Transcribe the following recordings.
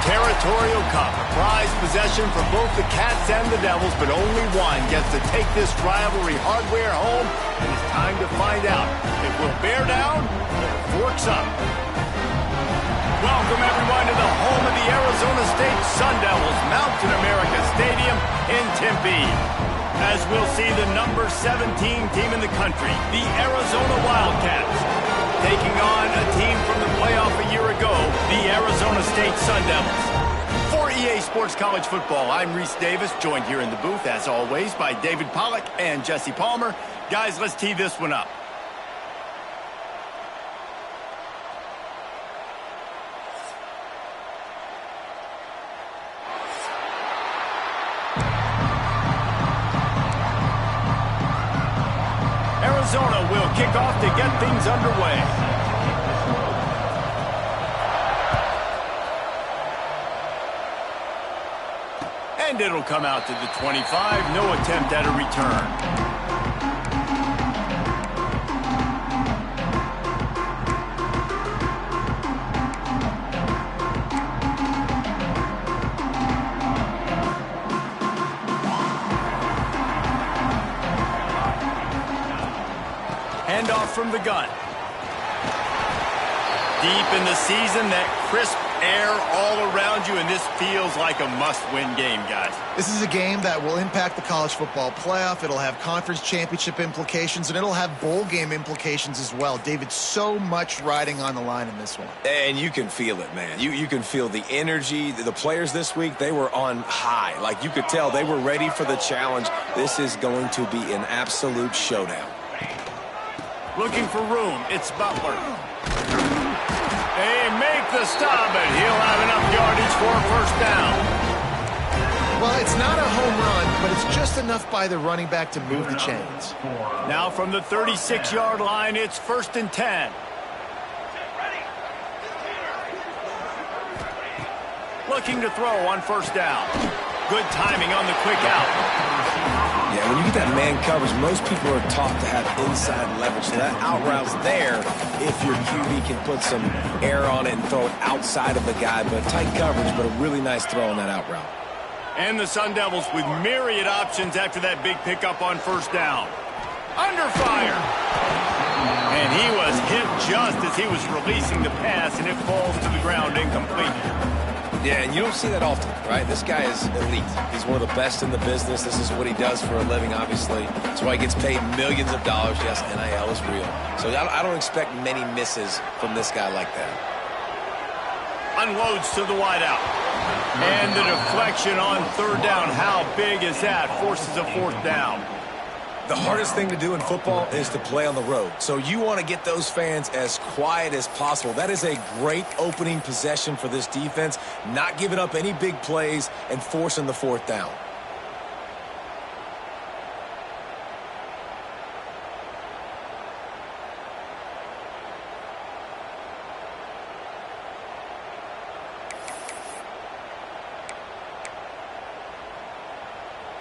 Territorial Cup, a prized possession for both the Cats and the Devils, but only one gets to take this rivalry hardware home, and it's time to find out if we'll bear down or forks up. Welcome, everyone, to the home of the Arizona State Sun Devils, Mountain America Stadium in Tempe. As we'll see the number 17 team in the country, the Arizona Wildcats, taking on a team from the playoff a year ago, the Arizona State Sun Devils. For EA Sports College Football, I'm Reese Davis, joined here in the booth, as always, by David Pollack and Jesse Palmer. Guys, let's tee this one up. Arizona will kick off to get things underway. And it'll come out to the 25. No attempt at a return. Handoff from the gun. Deep in the season, that crisp air all around you, and this feels like a must-win game, guys. This is a game that will impact the college football playoff. It'll have conference championship implications, and it'll have bowl game implications as well. David, so much riding on the line in this one. And you can feel it, man. You can feel the energy. The players this week, they were on high. Like, you could tell they were ready for the challenge. This is going to be an absolute showdown. Looking for room. It's Butler. They make the stop, and he'll have enough yardage for a first down. Well, it's not a home run, but it's just enough by the running back to move the chains. Now from the 36-yard line, it's 1st and 10. Looking to throw on first down. Good timing on the quick out. Yeah, when you get that man coverage, most people are taught to have inside leverage. So that out route's there if your QB can put some air on it and throw it outside of the guy. But tight coverage, but a really nice throw on that out route. And the Sun Devils with myriad options after that big pickup on first down. Under fire. And he was hit just as he was releasing the pass, and it falls to the ground incomplete. Yeah, and you don't see that often, right? This guy is elite. He's one of the best in the business. This is what he does for a living, obviously. That's why he gets paid millions of dollars. Yes, NIL is real. So I don't expect many misses from this guy like that. Unloads to the wideout. And the deflection on third down. How big is that? Forces a fourth down. The hardest thing to do in football is to play on the road. So you want to get those fans as quiet as possible. That is a great opening possession for this defense, not giving up any big plays and forcing the fourth down.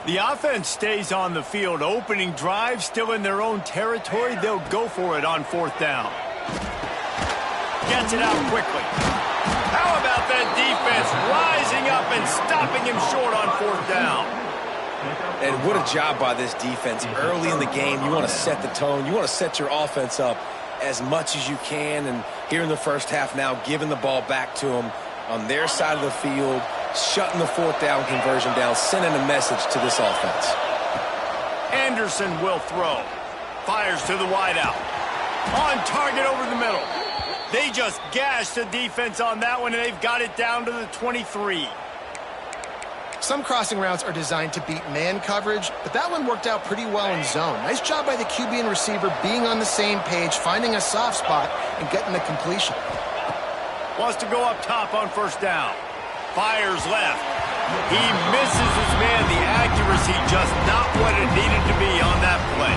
The offense stays on the field. Opening drive, still in their own territory. They'll go for it on fourth down. Gets it out quickly. How about that defense rising up and stopping him short on fourth down? And what a job by this defense. Early in the game, you want to set the tone. You want to set your offense up as much as you can. And here in the first half now, giving the ball back to them on their side of the field, shutting the fourth down conversion down, sending a message to this offense. Anderson will throw. Fires to the wideout. On target over the middle. They just gashed the defense on that one, and they've got it down to the 23. Some crossing routes are designed to beat man coverage, but that one worked out pretty well in zone. Nice job by the QB and receiver being on the same page, finding a soft spot, and getting the completion. Wants to go up top on first down. Fires left. He misses his man. The accuracy just not what it needed to be on that play.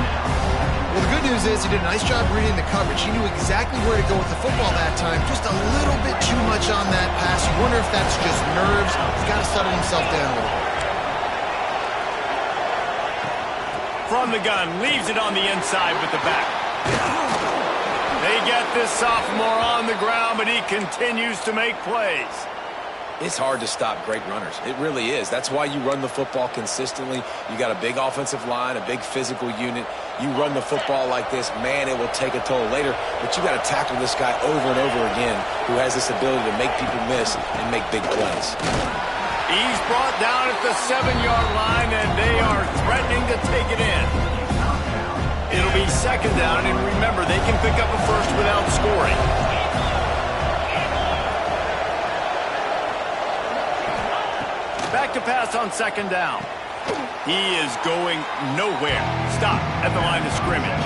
Well, the good news is he did a nice job reading the coverage. He knew exactly where to go with the football that time. Just a little bit too much on that pass. You wonder if that's just nerves. He's got to settle himself down a little bit. From the gun, leaves it on the inside with the back. They get this sophomore on the ground, but he continues to make plays. It's hard to stop great runners. It really is. That's why you run the football consistently. You got a big offensive line, a big physical unit. You run the football like this, man, it will take a toll later. But you got to tackle this guy over and over again who has this ability to make people miss and make big plays. He's brought down at the 7-yard line, and they are threatening to take it in. It'll be second down, and remember, they can pick up a first without scoring. Back to pass on second down. He is going nowhere. Stop at the line of scrimmage.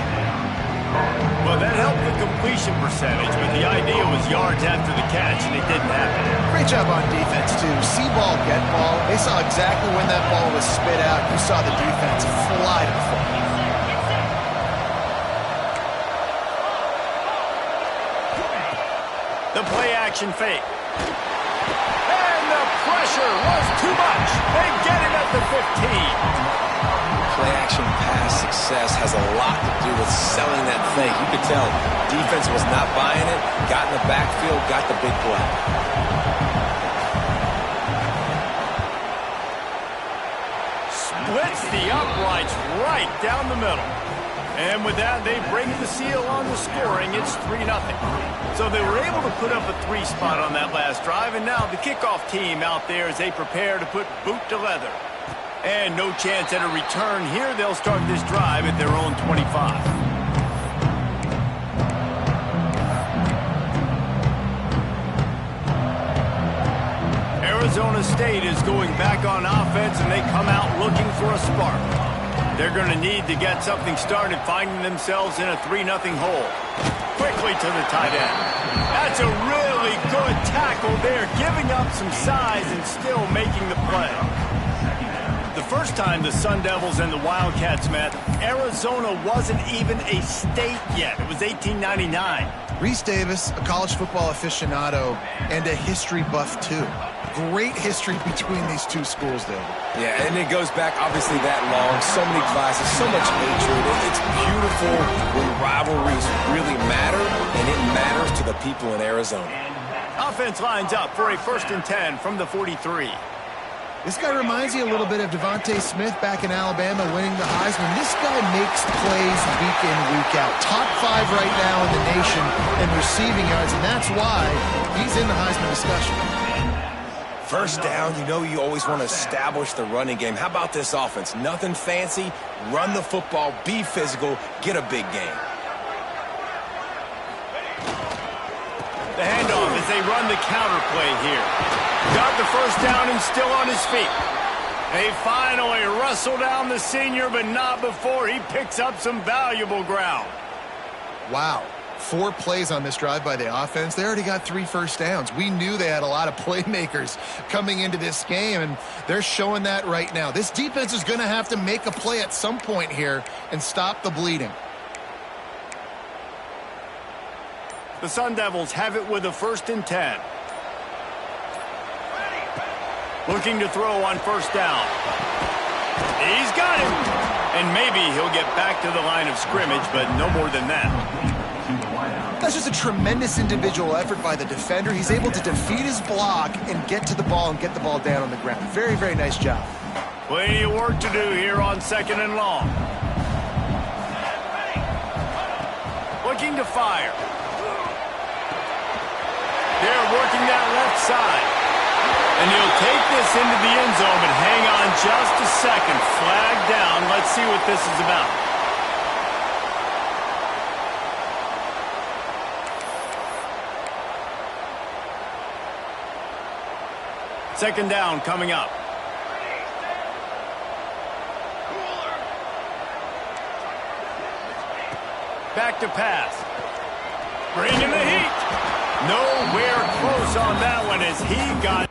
Well, that helped the completion percentage, but the idea was yards after the catch, and it didn't happen. Great job on defense, too. See ball, get ball. They saw exactly when that ball was spit out. You saw the defense fly to the football. The play action fake. And the pressure was too much. They get it at the 15. Play action pass success has a lot to do with selling that fake. You could tell defense was not buying it, got in the backfield, got the big play. Splits the uprights right down the middle. And with that, they break the seal on the scoring. It's 3-0. So they were able to put up a 3 spot on that last drive, and now the kickoff team out there as they prepare to put boot to leather. And no chance at a return here. They'll start this drive at their own 25. Arizona State is going back on offense, and they come out looking for a spark. They're going to need to get something started, finding themselves in a 3-0 hole. Quickly to the tight end. That's a really good tackle there, giving up some size and still making the play. The first time the Sun Devils and the Wildcats met, Arizona wasn't even a state yet. It was 1899. Reese Davis, a college football aficionado, and a history buff, too. Great history between these two schools, David. Yeah, and it goes back obviously that long. So many classes, so much hatred. It's beautiful when rivalries really matter, and it matters to the people in Arizona. Offense lines up for a 1st and 10 from the 43. This guy reminds you a little bit of Devontae Smith back in Alabama winning the Heisman. This guy makes plays week in, week out. Top 5 right now in the nation in receiving yards, and that's why he's in the Heisman discussion. First down, you know you always want to establish the running game. How about this offense? Nothing fancy. Run the football, be physical, get a big gain. The handoff as they run the counter play here. Got the first down and still on his feet. They finally wrestle down the senior, but not before he picks up some valuable ground. Wow. 4 plays on this drive by the offense. They already got 3 first downs. We knew they had a lot of playmakers coming into this game, and they're showing that right now. This defense is going to have to make a play at some point here and stop the bleeding. The Sun Devils have it with a 1st and 10. Looking to throw on 1st down. He's got it. And maybe he'll get back to the line of scrimmage, but no more than that. That's just a tremendous individual effort by the defender. He's able to defeat his block and get to the ball and get the ball down on the ground. Very, very nice job. Plenty of work to do here on 2nd and long. Looking to fire. They're working that left side. And he'll take this into the end zone, but hang on just a second. Flag down. Let's see what this is about. Second down coming up. Back to pass. Bringing the heat. Nowhere close on that one as he got...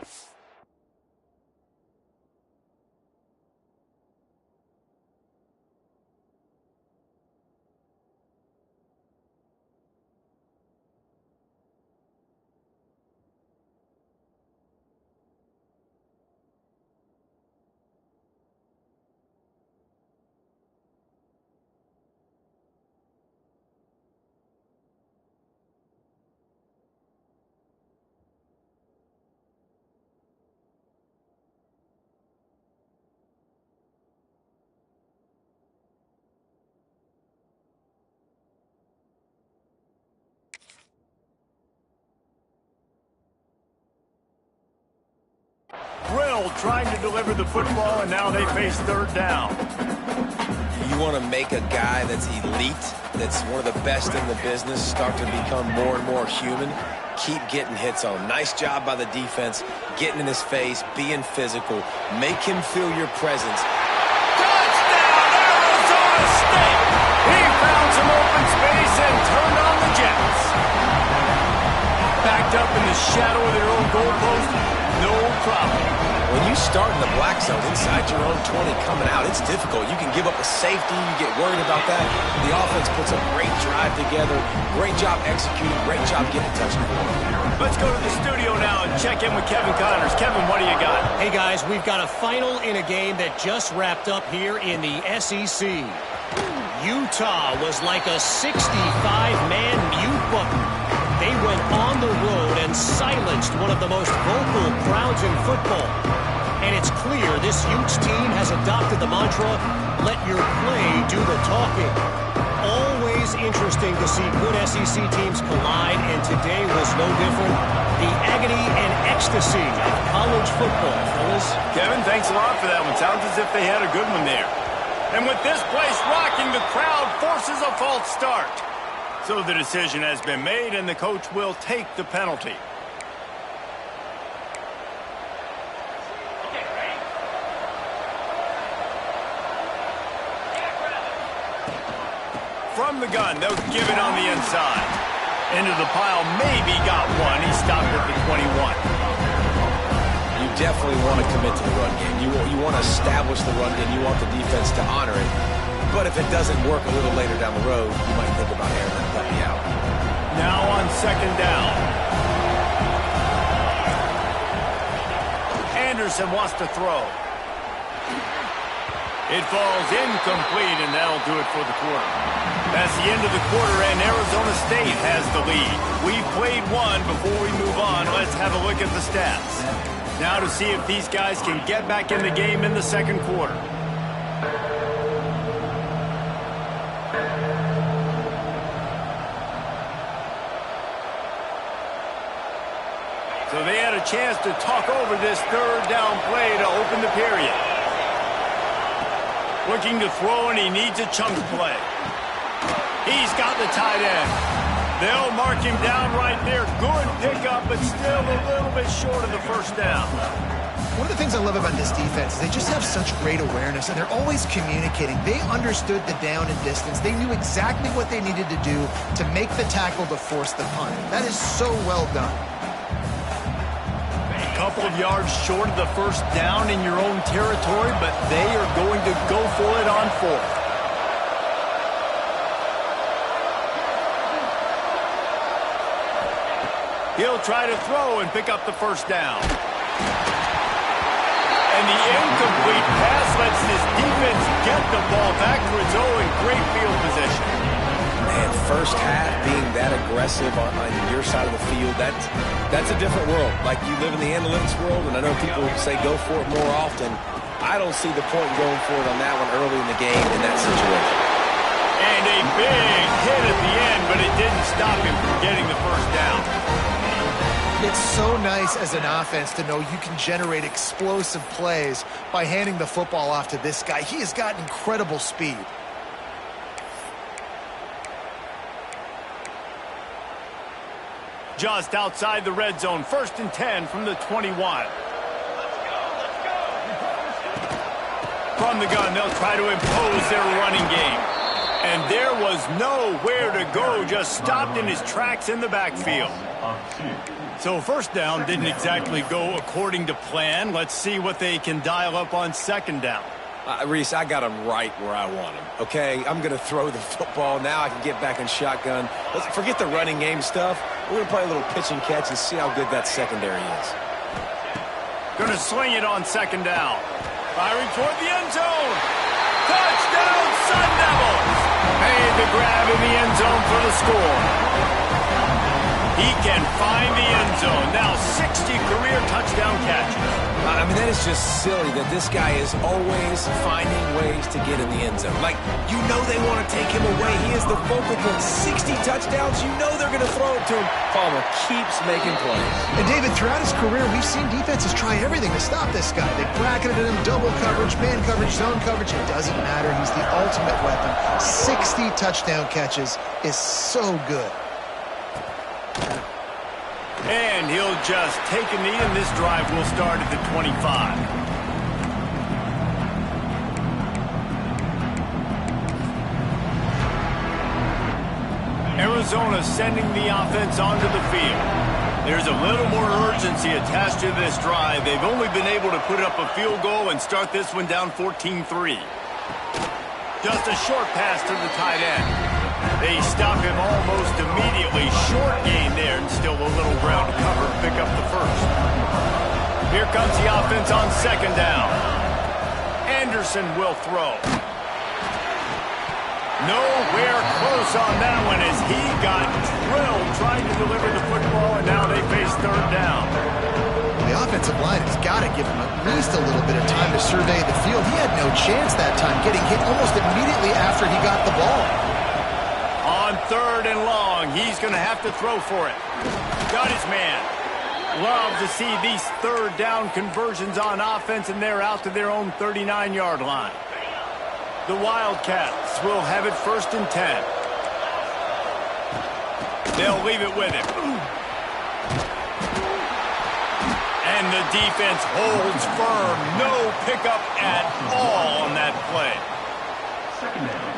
Brill trying to deliver the football, and now they face 3rd down. You want to make a guy that's elite, that's one of the best in the business, start to become more and more human. Keep getting hits on him. Nice job by the defense, getting in his face, being physical. Make him feel your presence. Touchdown, Arizona State! He found some open space and turned on the Jets. Backed up in the shadow of their own goalpost, no problem. When you start in the black zone inside your own 20 coming out, it's difficult. You can give up a safety. You get worried about that. The offense puts a great drive together. Great job executing. Great job getting a touchdown. Let's go to the studio now and check in with Kevin Connors. Kevin, what do you got? Hey, guys, we've got a final in a game that just wrapped up here in the SEC. Utah was like a 65-man mute button. They went on the road and silenced one of the most vocal crowds in football. And it's clear this Utes team has adopted the mantra, let your play do the talking. always interesting to see good SEC teams collide, and today was no different. The agony and ecstasy of college football, fellas. Kevin, thanks a lot for that one. Sounds as if they had a good one there. And with this place rocking, the crowd forces a false start. So the decision has been made, and the coach will take the penalty. From the gun, they'll give it on the inside. Into the pile, maybe got one. He stopped at the 21. You definitely want to commit to the run game. You want to establish the run game. You want the defense to honor it. But if it doesn't work a little later down the road, you might think about airing that puppy out. Now on second down. Anderson wants to throw. It falls incomplete, and that'll do it for the quarter. That's the end of the quarter, and Arizona State has the lead. We've played one. Before we move on, let's have a look at the stats. Now to see if these guys can get back in the game in the second quarter. So they had a chance to talk over this third down play to open the period. Looking to throw, and he needs a chunk play. He's got the tight end. They'll mark him down right there. Good pickup, but still a little bit short of the first down. One of the things I love about this defense is they just have such great awareness, and they're always communicating. They understood the down and distance. They knew exactly what they needed to do to make the tackle to force the punt. That is so well done. A couple of yards short of the first down in your own territory, but they are going to go for it on fourth. He'll try to throw and pick up the first down. And the incomplete pass lets this defense get the ball back to its own great field position. Man, first half being that aggressive on your side of the field, that's a different world. Like, you live in the analytics world, and I know people say go for it more often. I don't see the point in going for it on that one early in the game in that situation. And a big hit at the end, but it didn't stop him from getting the first down. It's so nice as an offense to know you can generate explosive plays by handing the football off to this guy. He has got incredible speed. Just outside the red zone, 1st and 10 from the 21. From the gun, they'll try to impose their running game. And there was nowhere to go, just stopped in his tracks in the backfield. So first down didn't exactly go according to plan. Let's see what they can dial up on second down. Reese, I got him right where I want him, okay? I'm going to throw the football. Now I can get back in shotgun. Let's forget the running game stuff. We're going to play a little pitch and catch and see how good that secondary is. Going to swing it on second down. Firing toward the end zone. Touchdown, Sun Devils! Made the grab in the end zone for the score. He can find the end zone. Now 60 career touchdown catches. I mean, that is just silly that this guy is always finding ways to get in the end zone. Like, you know they want to take him away. He is the focal point. 60 touchdowns, you know they're going to throw it to him. Palmer keeps making plays. And David, throughout his career, we've seen defenses try everything to stop this guy. They bracketed him, double coverage, man coverage, zone coverage. It doesn't matter. He's the ultimate weapon. 60 touchdown catches is so good. And he'll just take a knee, and this drive will start at the 25. Arizona sending the offense onto the field. There's a little more urgency attached to this drive. They've only been able to put up a field goal and start this one down 14-3. Just a short pass to the tight end. They stop him almost immediately. Short gain there, and still a little ground to cover and pick up the first. Here comes the offense on second down. Anderson will throw. Nowhere close on that one as he got drilled trying to deliver the football, and now they face third down. The offensive line has got to give him at least a little bit of time to survey the field. He had no chance that time, getting hit almost immediately after he got the ball. On 3rd and long. He's going to have to throw for it. Got his man. Love to see these 3rd down conversions on offense, and they're out to their own 39-yard line. The Wildcats will have it 1st and 10. They'll leave it with him. And the defense holds firm. No pickup at all on that play.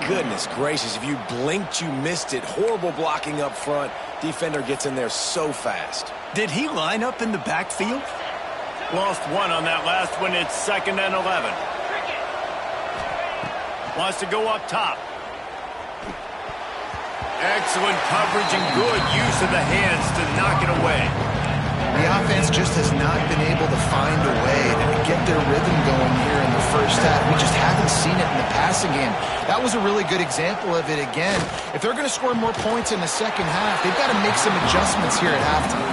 Goodness gracious, if you blinked, you missed it. Horrible blocking up front. Defender gets in there so fast. Did he line up in the backfield? Lost one on that last one. It's 2nd and 11. Wants to go up top. Excellent coverage and good use of the hands to knock it away. The offense just has not been able to find a way to get their rhythm going here in the first half. We just haven't seen it in the passing game. That was a really good example of it again. If they're going to score more points in the second half, they've got to make some adjustments here at halftime.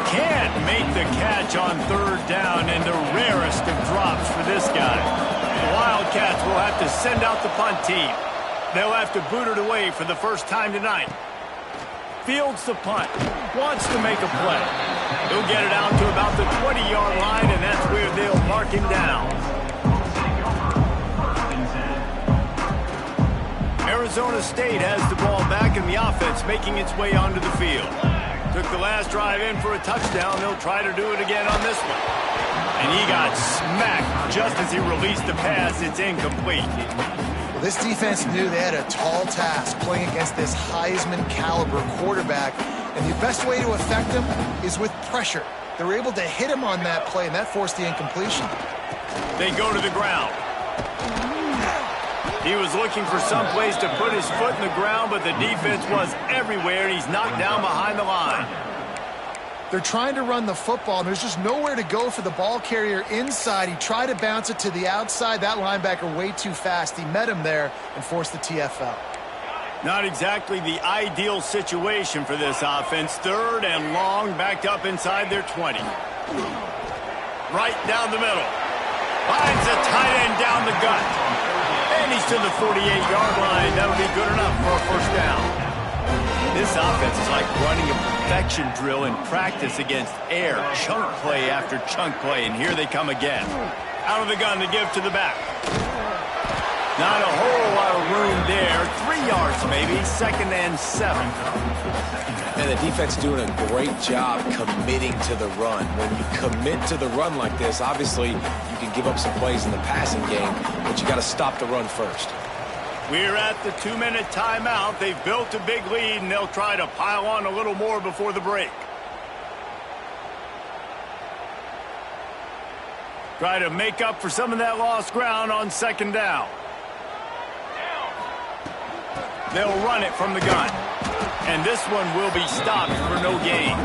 Can't make the catch on 3rd down, and the rarest of drops for this guy. The Wildcats will have to send out the punt team. They'll have to boot it away for the first time tonight. Fields the punt. Wants to make a play. He'll get it out to about the 20-yard line, and that's where they'll mark him down. Arizona State has the ball back, and the offense making its way onto the field. Took the last drive in for a touchdown. They'll try to do it again on this one. And he got smacked just as he released the pass. It's incomplete. Well, this defense knew they had a tall task playing against this Heisman-caliber quarterback, and the best way to affect him is with pressure. They were able to hit him on that play, and that forced the incompletion. They go to the ground. He was looking for some place to put his foot in the ground, but the defense was everywhere, and he's knocked down behind the line. They're trying to run the football, and there's just nowhere to go for the ball carrier inside. He tried to bounce it to the outside. That linebacker way too fast. He met him there and forced the TFL. Not exactly the ideal situation for this offense. 3rd and long, backed up inside their 20. Right down the middle. Finds a tight end down the gut. And he's to the 48-yard line. That'll be good enough for a 1st down. This offense is like running a perfection drill in practice against air. Chunk play after chunk play, and here they come again. Out of the gun to give to the back. Not a whole lot of room there. 3 yards maybe. 2nd and 7. And the defense doing a great job committing to the run. When you commit to the run like this, obviously you can give up some plays in the passing game, but you got to stop the run first. We're at the 2-minute timeout. They've built a big lead, and they'll try to pile on a little more before the break. Try to make up for some of that lost ground on 2nd down. They'll run it from the gun. And this one will be stopped for no gain.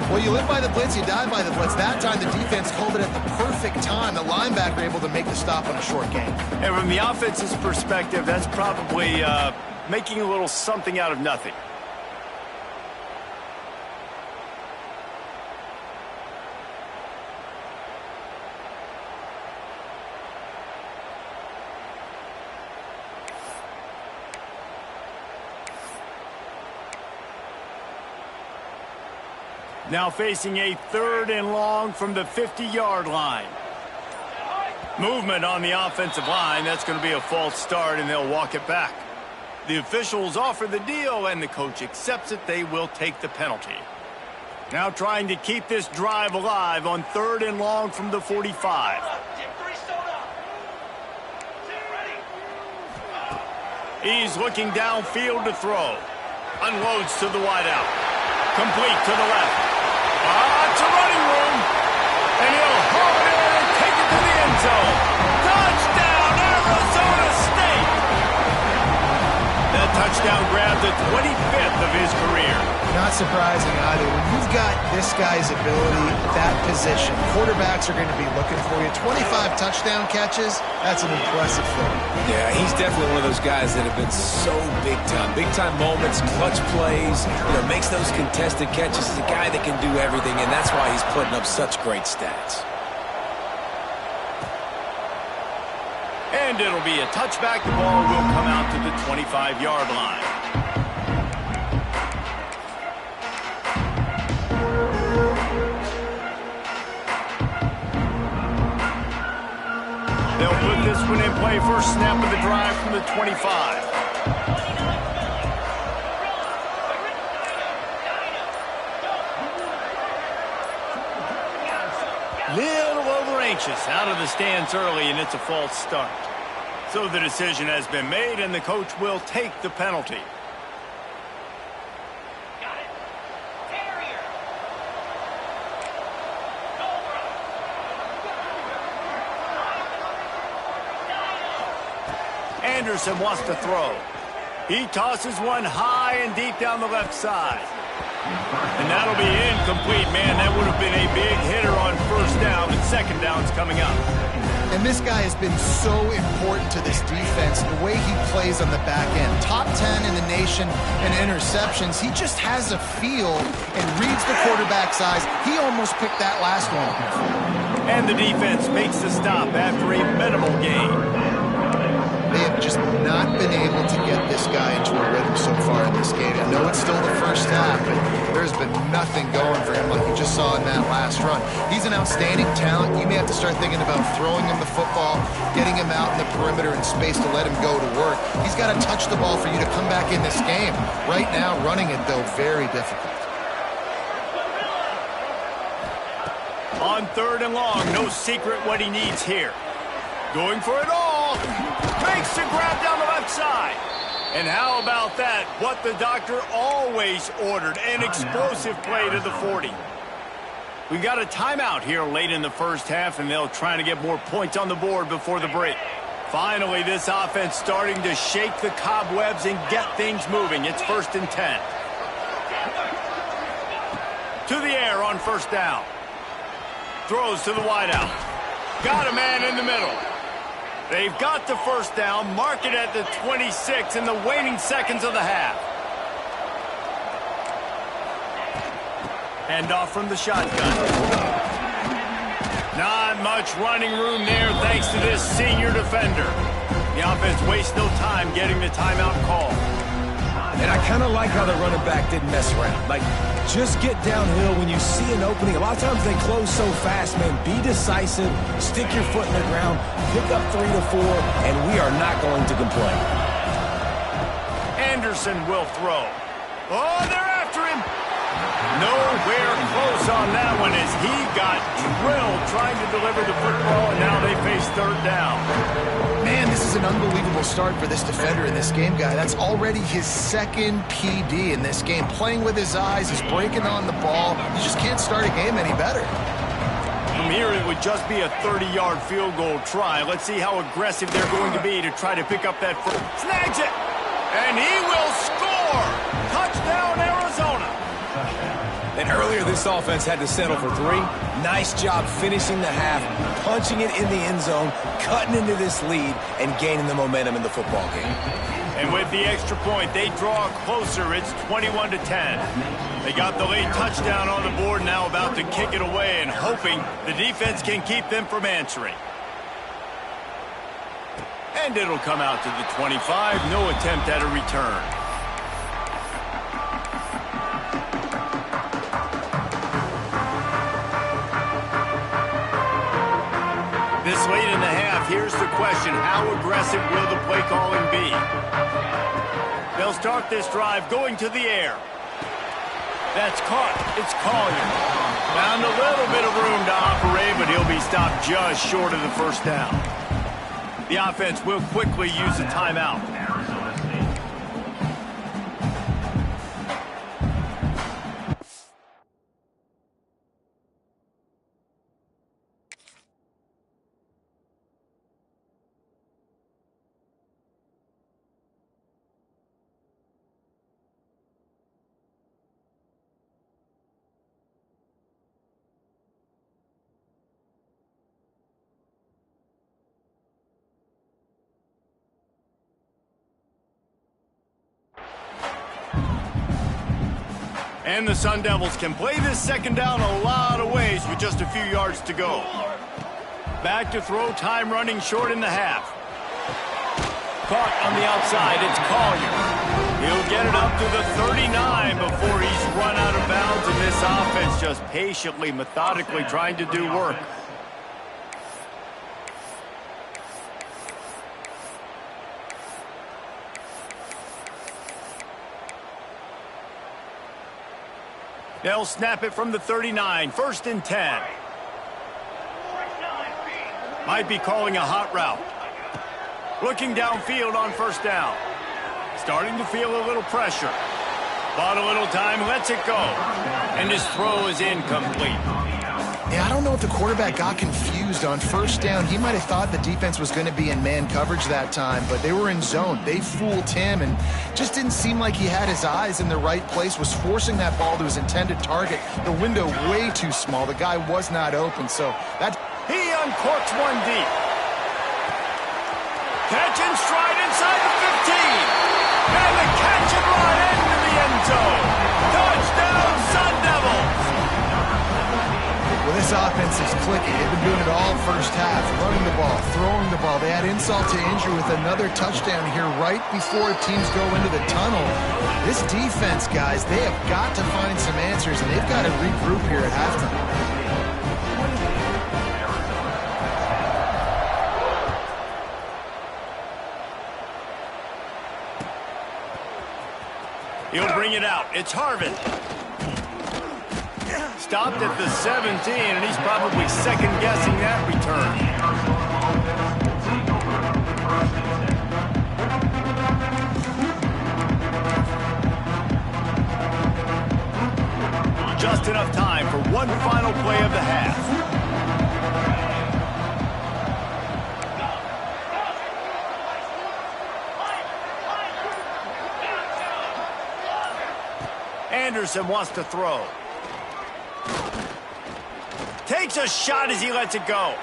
Well, you live by the blitz, you die by the blitz. That time the defense called it at the perfect time. The linebacker able to make the stop on a short gain. And from the offense's perspective, that's probably making a little something out of nothing. Now facing a 3rd and long from the 50-yard line. Movement on the offensive line. That's going to be a false start, and they'll walk it back. The officials offer the deal, and the coach accepts it. They will take the penalty. Now trying to keep this drive alive on 3rd and long from the 45. He's looking downfield to throw. Unloads to the wideout. Complete to the left. It's a running room. And he'll haul it in and take it to the end zone. Touchdown, Arizona State. That touchdown grabbed the 25th of his career. Not surprising either. When you've got this guy's ability, that position, quarterbacks are going to be looking for you. 25 touchdown catches, that's an impressive thing. Yeah, he's definitely one of those guys that have been so big time. Big time moments, clutch plays, makes those contested catches. He's a guy that can do everything, and that's why he's putting up such great stats. And it'll be a touchback. The ball will come out to the 25-yard line. this one in play. First snap of the drive from the 25. Little over anxious out of the stands early, and it's a false start. So the decision has been made, and the coach will take the penalty. Anderson wants to throw. He tosses one high and deep down the left side. And that'll be incomplete, man. That would have been a big hitter on first down, and second down's coming up. And this guy has been so important to this defense, the way he plays on the back end. Top 10 in the nation in interceptions. He just has a feel and reads the quarterback's eyes. He almost picked that last one. And the defense makes the stop after a minimal gain. They have just not been able to get this guy into a rhythm so far in this game. I know it's still the first half, but there's been nothing going for him like you just saw in that last run. He's an outstanding talent. You may have to start thinking about throwing him the football, getting him out in the perimeter in space to let him go to work. He's got to touch the ball for you to come back in this game. Right now, running it, though, very difficult. On third and long, no secret what he needs here. Going for it all. Makes the grab down the left side. And how about that? What the doctor always ordered. An explosive play to the 40. We got a timeout here late in the first half, and they'll try to get more points on the board before the break. Finally, this offense starting to shake the cobwebs and get things moving. It's 1st and 10. To the air on first down. Throws to the wideout. Got a man in the middle. They've got the first down, mark it at the 26 in the waning seconds of the half. Hand off from the shotgun. Not much running room there thanks to this senior defender. The offense wastes no time getting the timeout call. And I kind of like how the running back didn't mess around. Like, just get downhill when you see an opening. A lot of times they close so fast, man. Be decisive, stick your foot in the ground, pick up 3 to 4, and we are not going to complain. Anderson will throw. Oh, they're after him. Nowhere close on that one as he got drilled trying to deliver the football, and now they face third down. Man, this is an unbelievable start for this defender in this game, guy. That's already his second PD in this game. Playing with his eyes, he's breaking on the ball. You just can't start a game any better. From here, it would just be a 30-yard field goal try. Let's see how aggressive they're going to be to try to pick up that first. Snags it! And he will score! Touchdown, Arizona! And earlier, this offense had to settle for 3. Nice job finishing the half, punching it in the end zone, cutting into this lead, and gaining the momentum in the football game. And with the extra point, they draw closer. It's 21-10. They got the late touchdown on the board, now about to kick it away and hoping the defense can keep them from answering. And it'll come out to the 25. No attempt at a return. This late in the half, here's the question. How aggressive will the play calling be? They'll start this drive going to the air. That's caught. It's Collier. Found a little bit of room to operate, but he'll be stopped just short of the first down. The offense will quickly use a timeout. And the Sun Devils can play this second down a lot of ways with just a few yards to go. Back to throw, time running short in the half. Caught on the outside, it's Collier. He'll get it up to the 39 before he's run out of bounds, and this offense just patiently, methodically trying to do work. They'll snap it from the 39, 1st and 10. Might be calling a hot route. Looking downfield on 1st down. Starting to feel a little pressure. Bought a little time, lets it go. And his throw is incomplete. Yeah, I don't know if the quarterback got confused on 1st down. He might have thought the defense was going to be in man coverage that time, but they were in zone. They fooled him and just didn't seem like he had his eyes in the right place, was forcing that ball to his intended target. The window way too small. The guy was not open, so that... He uncorks one deep. Catch and stride inside the 15. And the catch and run into the end zone. Touchdown, Sun Devils. Well, this offense is clicking. They've been doing it all 1st half, running the ball, throwing the ball. They add insult to injury with another touchdown here right before teams go into the tunnel. This defense, guys, they have got to find some answers, and they've got to regroup here at halftime. He'll bring it out. It's Harvin. Stopped at the 17, and he's probably second-guessing that return. Just enough time for one final play of the half. Anderson wants to throw. Takes a shot as he lets it go.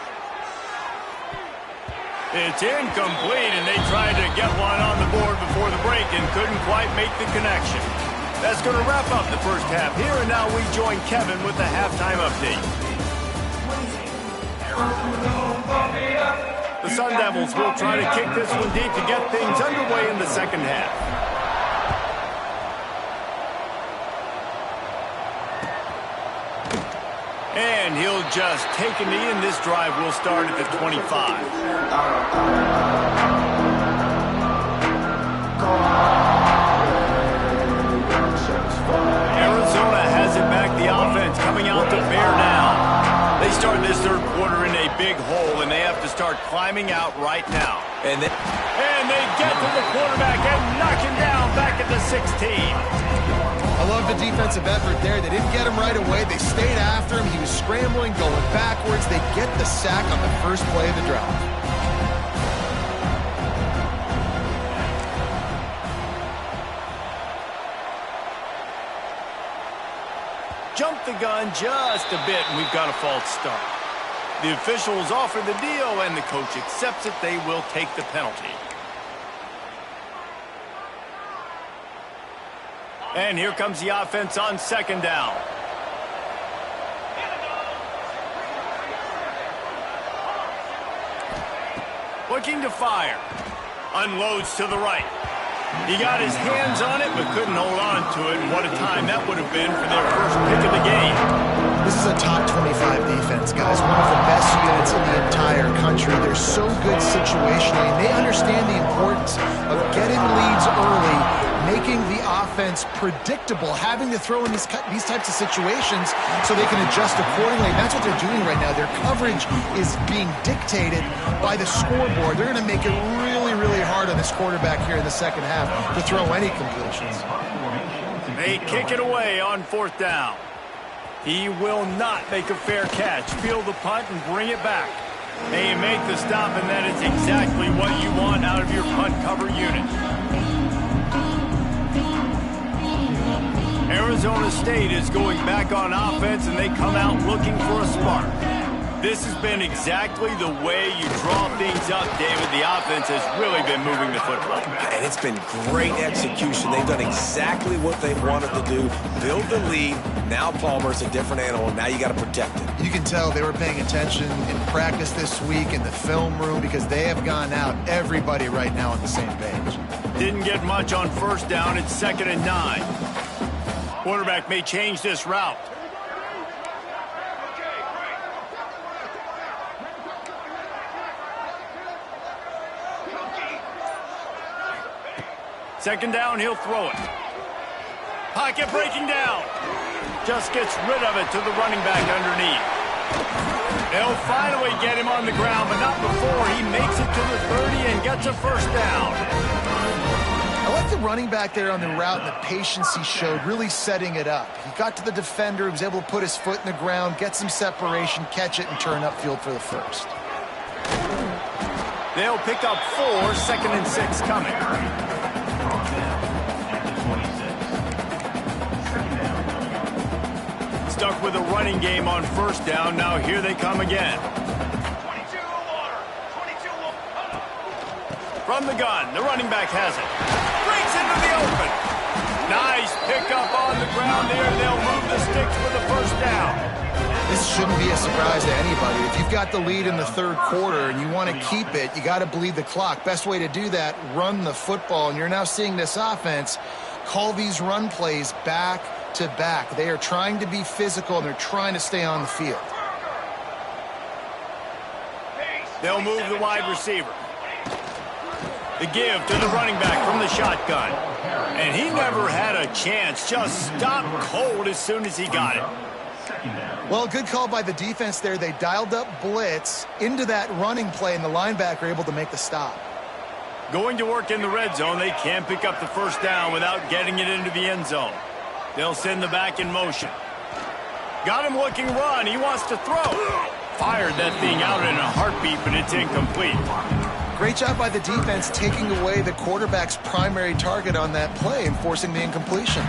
It's incomplete, and they tried to get one on the board before the break and couldn't quite make the connection. That's going to wrap up the 1st half. Here and now we join Kevin with the halftime update. The Sun Devils will try to kick this one deep to get things underway in the 2nd half. And he'll just take a knee, and this drive will start at the 25. Arizona has it back. The offense coming out to bear down. They start this 3rd quarter in a big hole, and they have to start climbing out right now. And they get to the quarterback and knock him down back at the 16. I love the defensive effort there. They didn't get him right away. They stayed after him. He was scrambling, going backwards. They get the sack on the 1st play of the drive. Jumped the gun just a bit, and we've got a false start. The officials offer the deal, and the coach accepts it. They will take the penalty. And here comes the offense on 2nd down. Looking to fire. Unloads to the right. He got his hands on it, but couldn't hold on to it. And what a time that would have been for their 1st pick of the game. This is a top 25 defense, guys. One of the best units in the entire country. They're so good situationally, and they understand the importance of getting leads early, making the offense predictable, having to throw in these types of situations so they can adjust accordingly. And that's what they're doing right now. Their coverage is being dictated by the scoreboard. They're going to make it really, really hard on this quarterback here in the 2nd half to throw any completions. They kick it away on 4th down. He will not make a fair catch. Field the punt and bring it back. They make the stop, and that is exactly what you want out of your punt cover unit. Arizona State is going back on offense, and they come out looking for a spark. This has been exactly the way you draw things up, David. The offense has really been moving the football. And it's been great execution. They've done exactly what they wanted to do. Build the lead. Now Palmer's a different animal. Now you got to protect it. You can tell they were paying attention in practice this week in the film room because they have gone out, everybody right now on the same page. Didn't get much on 1st down. It's 2nd and 9. Quarterback may change this route. Second down, he'll throw it. Pocket breaking down. Just gets rid of it to the running back underneath. They'll finally get him on the ground, but not before he makes it to the 30 and gets a first down. I like the running back there on the route and the patience he showed, really setting it up. He got to the defender, he was able to put his foot in the ground, get some separation, catch it, and turn upfield for the first. They'll pick up 4, 2nd and 6 coming. Stuck with a running game on first down. Now here they come again. From the gun, the running back has it. Breaks into the open. Nice pickup on the ground there. They'll move the sticks for the first down. This shouldn't be a surprise to anybody. If you've got the lead in the third quarter and you want to keep it, you got to bleed the clock. Best way to do that, run the football. And you're now seeing this offense call these run plays back to back. They are trying to be physical, and they're trying to stay on the field. They'll move the wide receiver. The give to the running back from the shotgun. And he never had a chance. Just stopped cold as soon as he got it. Well, good call by the defense there. They dialed up blitz into that running play, and the linebacker able to make the stop. Going to work in the red zone. They can't pick up the first down without getting it into the end zone. They'll send the back in motion. Got him looking run. He wants to throw. Fired that thing out in a heartbeat, but it's incomplete. Great job by the defense taking away the quarterback's primary target on that play and forcing the incompletion.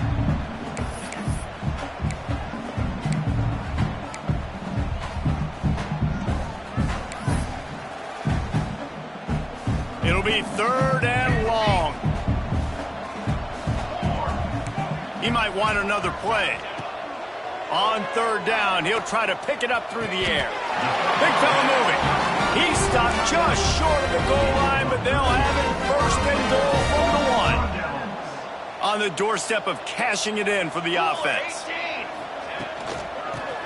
It'll be 3rd and long. He might want another play. On 3rd down, he'll try to pick it up through the air. Big fella moving. He stopped just short of the goal line, but they'll have it 1st and goal from the 1. On the doorstep of cashing it in for the offense.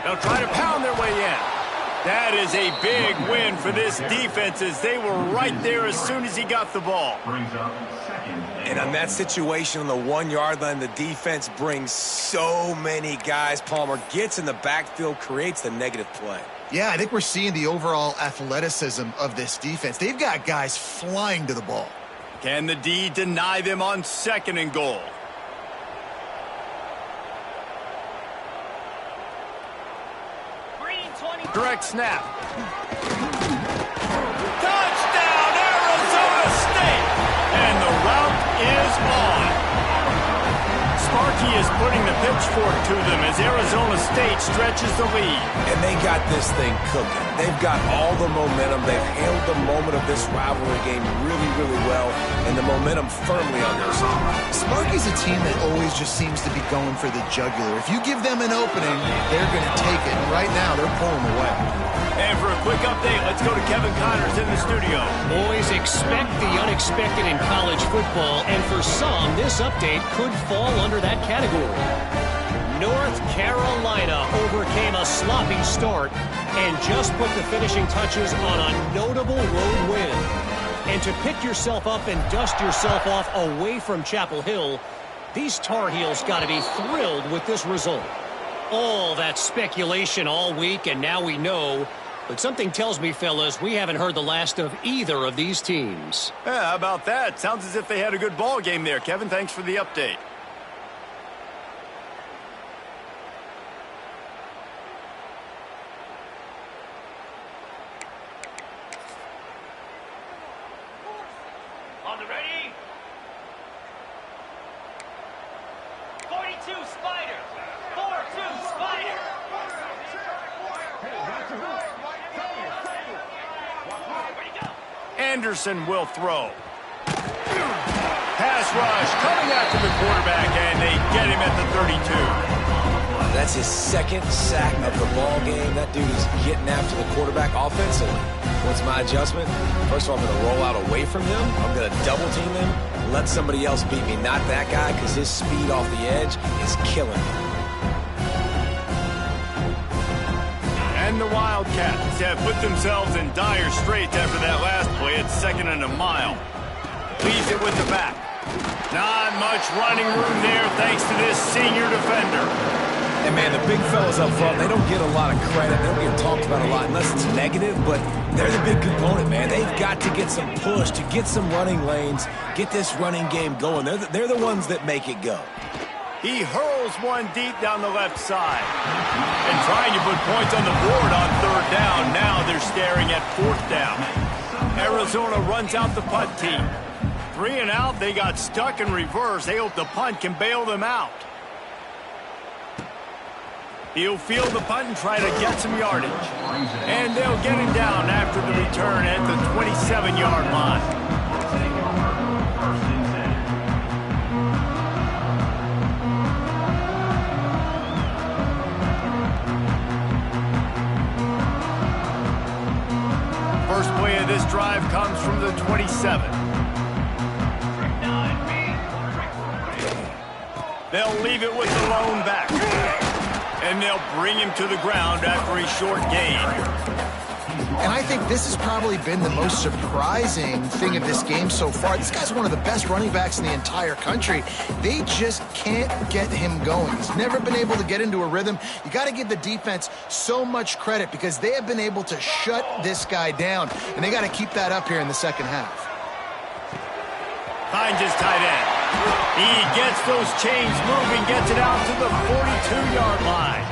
They'll try to pound their way in. That is a big win for this defense, as they were right there as soon as he got the ball. And on that situation on the 1-yard line, the defense brings so many guys. Palmer gets in the backfield, creates the negative play. Yeah, I think we're seeing the overall athleticism of this defense. They've got guys flying to the ball. Can the D deny them on 2nd and goal? Direct snap. Touchdown, Arizona State! And the route is on. Sparky is putting the pitchfork to them as Arizona State stretches the lead. And they got this thing cooking. They've got all the momentum. They've handled the moment of this rivalry game really, really well, and the momentum firmly on their side. Sparky's a team that always just seems to be going for the jugular. If you give them an opening, they're going to take it. And right now, they're pulling away. And for a quick update, let's go to Kevin Connors in the studio. Boys, expect the unexpected in college football, and for some, this update could fall under that category. North Carolina overcame a sloppy start and just put the finishing touches on a notable road win. And to pick yourself up and dust yourself off away from Chapel Hill, these Tar Heels got to be thrilled with this result. All that speculation all week, and now we know. But something tells me, fellas, we haven't heard the last of either of these teams. Yeah, how about that? Sounds as if they had a good ball game there. Kevin, thanks for the update. On the ready? 42 Spider. 4-2 Spider. Anderson will throw. Pass rush coming after the quarterback, and they get him at the 32. That's his 2nd sack of the ball game. That dude is getting after the quarterback offensively. What's my adjustment? First of all, I'm going to roll out away from him. I'm going to double team him. Let somebody else beat me, not that guy, because his speed off the edge is killing me. And the Wildcats have put themselves in dire straits after that last play. It's 2nd and a mile. Leaves it with the back. Not much running room there thanks to this senior defender. And, man, the big fellas up front, they don't get a lot of credit. They don't get talked about a lot unless it's negative, but they're the big component, man. They've got to get some push, to get some running lanes, get this running game going. They're the ones that make it go. He hurls one deep down the left side. And trying to put points on the board on third down. Now they're staring at fourth down. Arizona runs out the punt team. 3 and out, they got stuck in reverse. They hope the punt can bail them out. He'll field the punt and try to get some yardage. And they'll get him down after the return at the 27-yard line. First play of this drive comes from the 27. They'll leave it with the lone back. And they'll bring him to the ground after a short gain. And I think this has probably been the most surprising thing of this game so far. This guy's one of the best running backs in the entire country. They just can't get him going. He's never been able to get into a rhythm. You got to give the defense so much credit because they have been able to shut this guy down. And they got to keep that up here in the second half. Finds his tight end. He gets those chains moving, gets it out to the 42-yard line.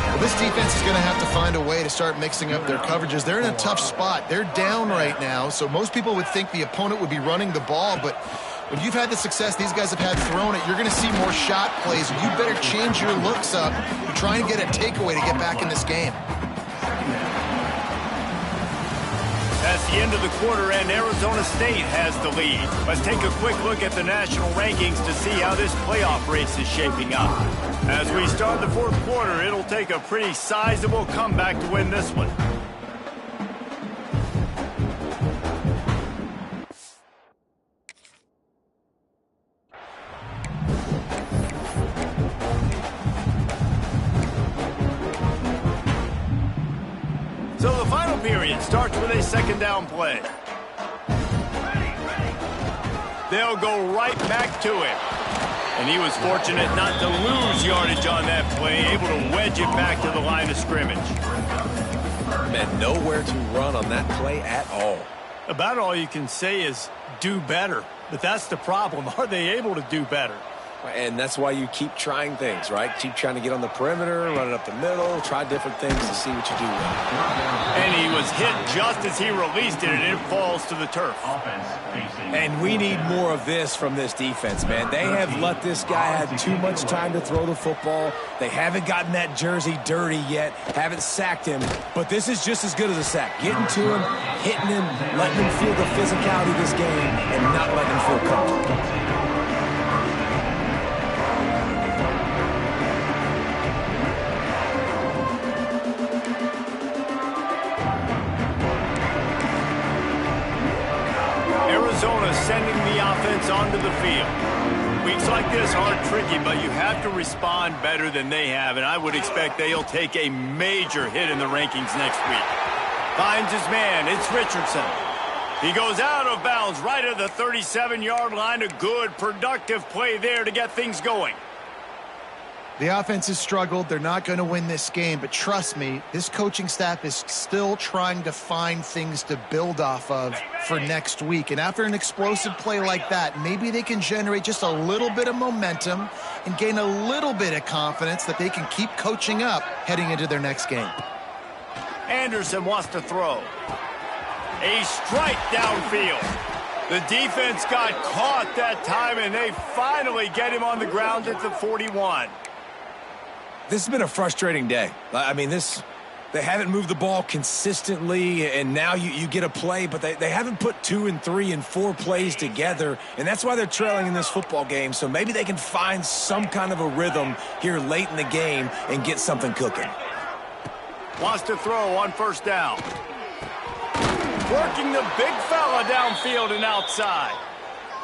Well, this defense is going to have to find a way to start mixing up their coverages. They're in a tough spot. They're down right now, so most people would think the opponent would be running the ball, but when you've had the success these guys have had throwing it, you're going to see more shot plays. You better change your looks up and try and get a takeaway to get back in this game. That's the end of the quarter, and Arizona State has the lead. Let's take a quick look at the national rankings to see how this playoff race is shaping up. As we start the fourth quarter, it'll take a pretty sizable comeback to win this one. So the final period starts with a second down play. They'll go right back to him. And he was fortunate not to lose yardage on that play, able to wedge it back to the line of scrimmage. Man, nowhere to run on that play at all. About all you can say is do better. But that's the problem. Are they able to do better? And that's why you keep trying things, right? Keep trying to get on the perimeter, run it up the middle, try different things to see what you do well. And he was hit just as he released it, and it falls to the turf. And we need more of this from this defense, man. They have let this guy have too much time to throw the football. They haven't gotten that jersey dirty yet, haven't sacked him. But this is just as good as a sack. Getting to him, hitting him, letting him feel the physicality of this game, and not letting him feel comfortable. Arizona sending the offense onto the field. Weeks like this are tricky, but you have to respond better than they have, and I would expect they'll take a major hit in the rankings next week. Finds his man. It's Richardson. He goes out of bounds right at the 37-yard line. A good, productive play there to get things going. The offense has struggled. They're not going to win this game, but trust me, this coaching staff is still trying to find things to build off of for next week. And after an explosive play like that, maybe they can generate just a little bit of momentum and gain a little bit of confidence that they can keep coaching up heading into their next game. Anderson wants to throw. A strike downfield. The defense got caught that time, and they finally get him on the ground at the 41. This has been a frustrating day. I mean, they haven't moved the ball consistently, and now you get a play, but they haven't put 2 and 3 and 4 plays together, and that's why they're trailing in this football game. So maybe they can find some kind of a rhythm here late in the game and get something cooking. Wants to throw on first down. Working the big fella downfield and outside.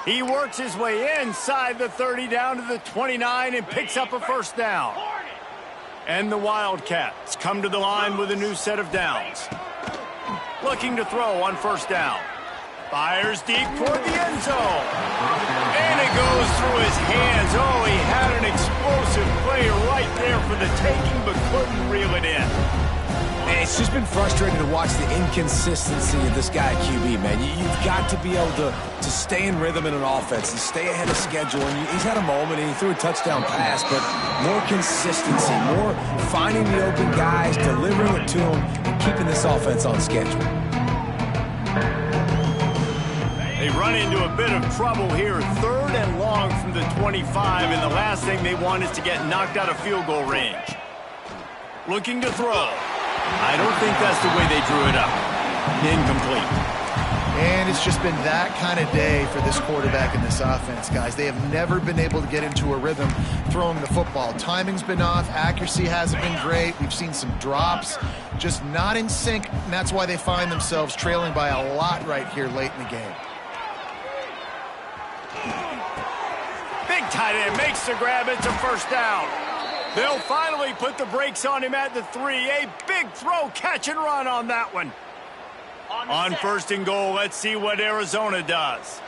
He works his way inside the 30 down to the 29 and picks up a first down. And the Wildcats come to the line with a new set of downs. Looking to throw on first down. Fires deep toward the end zone. And it goes through his hands. Oh, he had an an explosive player right there for the taking, but couldn't reel it in. And it's just been frustrating to watch the inconsistency of this guy at QB, man. You've got to be able to stay in rhythm in an offense and stay ahead of schedule. And he's had a moment, and he threw a touchdown pass, but more consistency, more finding the open guys, delivering it to them, and keeping this offense on schedule. They run into a bit of trouble here, 3rd and long from the 25, and the last thing they want is to get knocked out of field goal range. Looking to throw. I don't think that's the way they drew it up. Incomplete. And it's just been that kind of day for this quarterback and this offense, guys. They have never been able to get into a rhythm throwing the football. Timing's been off. Accuracy hasn't been great. We've seen some drops. Just not in sync, and that's why they find themselves trailing by a lot right here late in the game. Big tight end makes the grab. It's a first down. They'll finally put the brakes on him at the 3. A big throw, catch and run on that one. On 1st and goal, let's see what Arizona does.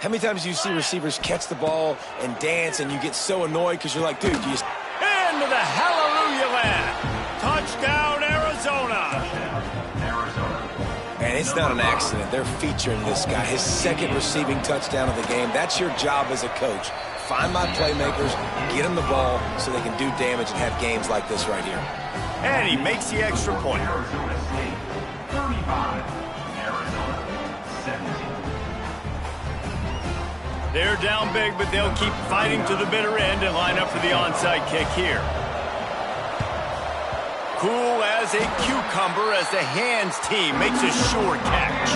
How many times do you see receivers catch the ball and dance, and you get so annoyed because you're like, dude, do you... Into the hallelujah land. Touchdown, Arizona. And it's not an accident. They're featuring this guy, his 2nd receiving touchdown of the game. That's your job as a coach. Find my playmakers, get them the ball so they can do damage and have games like this right here. And he makes the extra point. They're down big, but they'll keep fighting to the bitter end and line up for the onside kick here. Cool as a cucumber as the hands team makes a sure catch.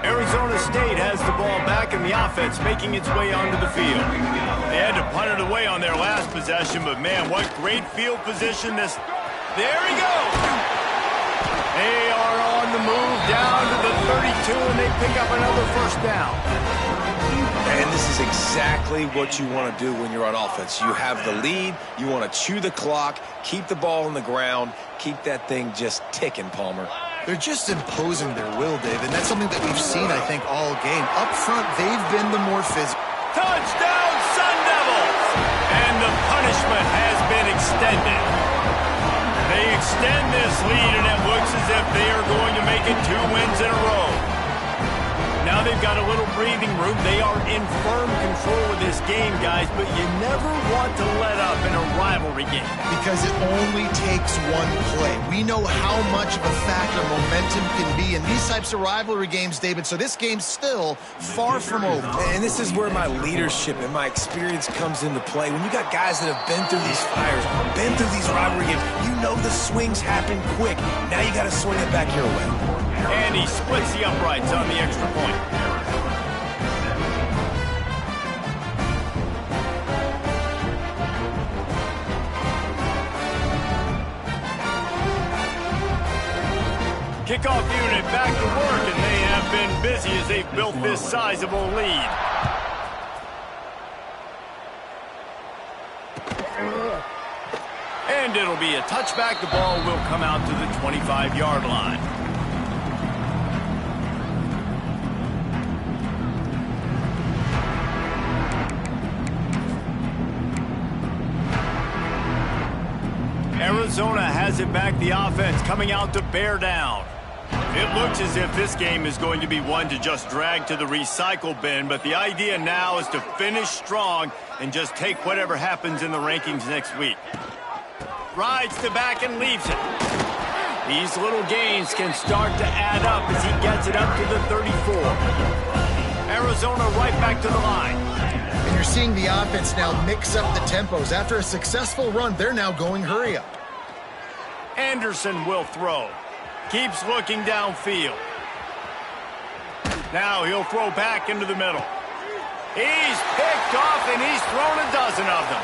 Arizona State has the ball back in the offense, making its way onto the field. They had to punt it away on their last possession, but man, what great field position this... There he goes! They are on the move down to the 32, and they pick up another first down. And this is exactly what you want to do when you're on offense. You have the lead, you want to chew the clock, keep the ball on the ground, keep that thing just ticking, Palmer. They're just imposing their will, Dave, and that's something that we've seen, I think, all game. Up front, they've been the more physical. Touchdown, Sun Devils! And the punishment has been extended. They extend this lead, and it looks as if they are going to make it 2 wins in a row. Now they've got a little breathing room. They are in firm control of this game, guys, but you never want to let up in a rivalry game. Because it only takes one play. We know how much of a factor momentum can be in these types of rivalry games, David, so this game's still far from over. And this is where my leadership and my experience comes into play. When you got guys that have been through these fires, been through these rivalry games, you know the swings happen quick. Now you got to swing it back your way. And he splits the uprights on the extra point. Kickoff unit back to work, and they have been busy as they've built this sizable lead. And it'll be a touchback. The ball will come out to the 25-yard line. Arizona has it back, the offense coming out to bear down. It looks as if this game is going to be one to just drag to the recycle bin, but the idea now is to finish strong and just take whatever happens in the rankings next week. Rides to back and leaves it. These little gains can start to add up as he gets it up to the 34. Arizona right back to the line. And you're seeing the offense now mix up the tempos. After a successful run, they're now going hurry up. Anderson will throw. Keeps looking downfield. Now he'll throw back into the middle. He's picked off, and he's thrown a dozen of them.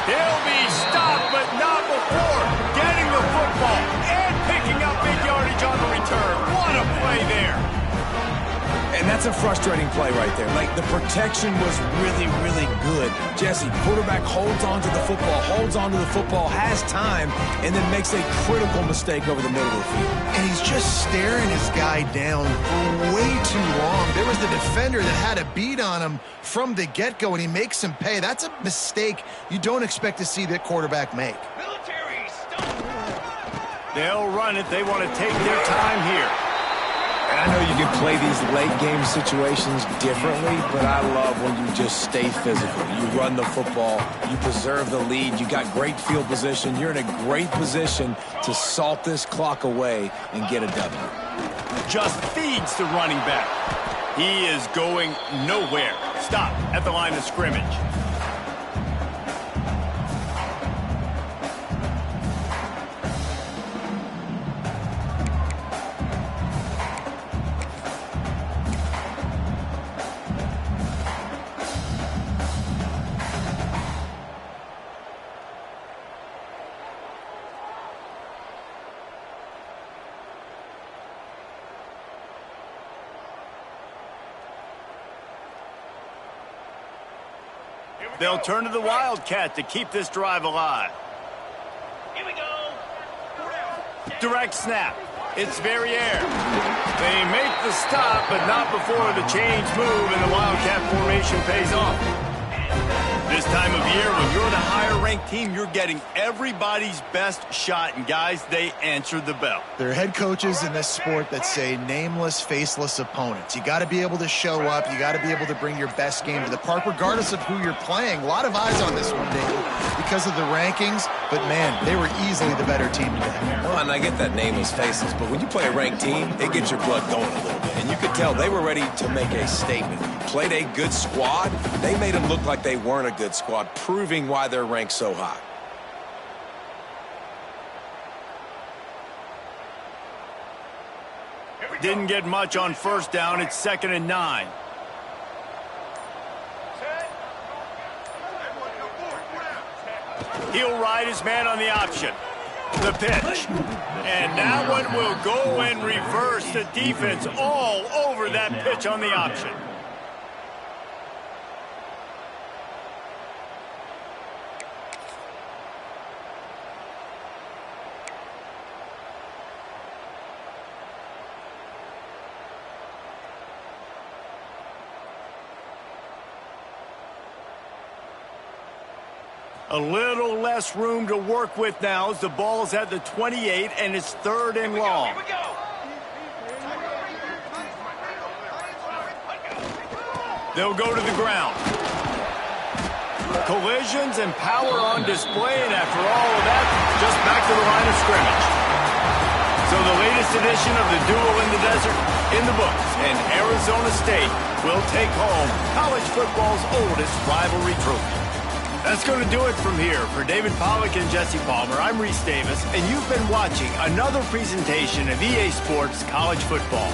He'll be stopped, but not before getting the football and picking up big yardage on the return. What a play there. And And that's a frustrating play right there. Like, the protection was really, really good. Jesse, quarterback holds on to the football, has time, and then makes a critical mistake over the middle of the field. And he's just staring his guy down for way too long. There was the defender that had a beat on him from the get-go, and he makes him pay. That's a mistake you don't expect to see that quarterback make. Military stone. They'll run it. They want to take their time here. And I know you can play these late-game situations differently, but I love when you just stay physical. You run the football. You preserve the lead. You got great field position. You're in a great position to salt this clock away and get a W. Just feeds the running back. He is going nowhere. Stop at the line of scrimmage. They'll turn to the Wildcat to keep this drive alive. Here we go. Direct snap. It's Verrier. They make the stop, but not before the change move, and the Wildcat formation pays off. This time of year, when you're the higher-ranked team, you're getting everybody's best shot, and guys, they answer the bell. There are head coaches in this sport that say nameless, faceless opponents. You got to be able to show up. You got to be able to bring your best game to the park, regardless of who you're playing. A lot of eyes on this one, David, because of the rankings. But, man, they were easily the better team today. Well, and I get that nameless faces, but when you play a ranked team, it gets your blood going a little bit. And you could tell they were ready to make a statement. Played a good squad. They made them look like they weren't a good squad, proving why they're ranked so high. Didn't get much on first down. It's 2nd and 9. He'll ride his man on the option. The pitch. And that one will go and reverse. The defense all over that pitch on the option. A little less room to work with now as the ball's at the 28 and it's 3rd and long. Here we go. They'll go to the ground. Collisions and power on display, and after all of that, just back to the line of scrimmage. So the latest edition of the Duel in the Desert in the books, and Arizona State will take home college football's oldest rivalry trophy. That's going to do it from here. For David Pollack and Jesse Palmer, I'm Reese Davis, and you've been watching another presentation of EA Sports College Football.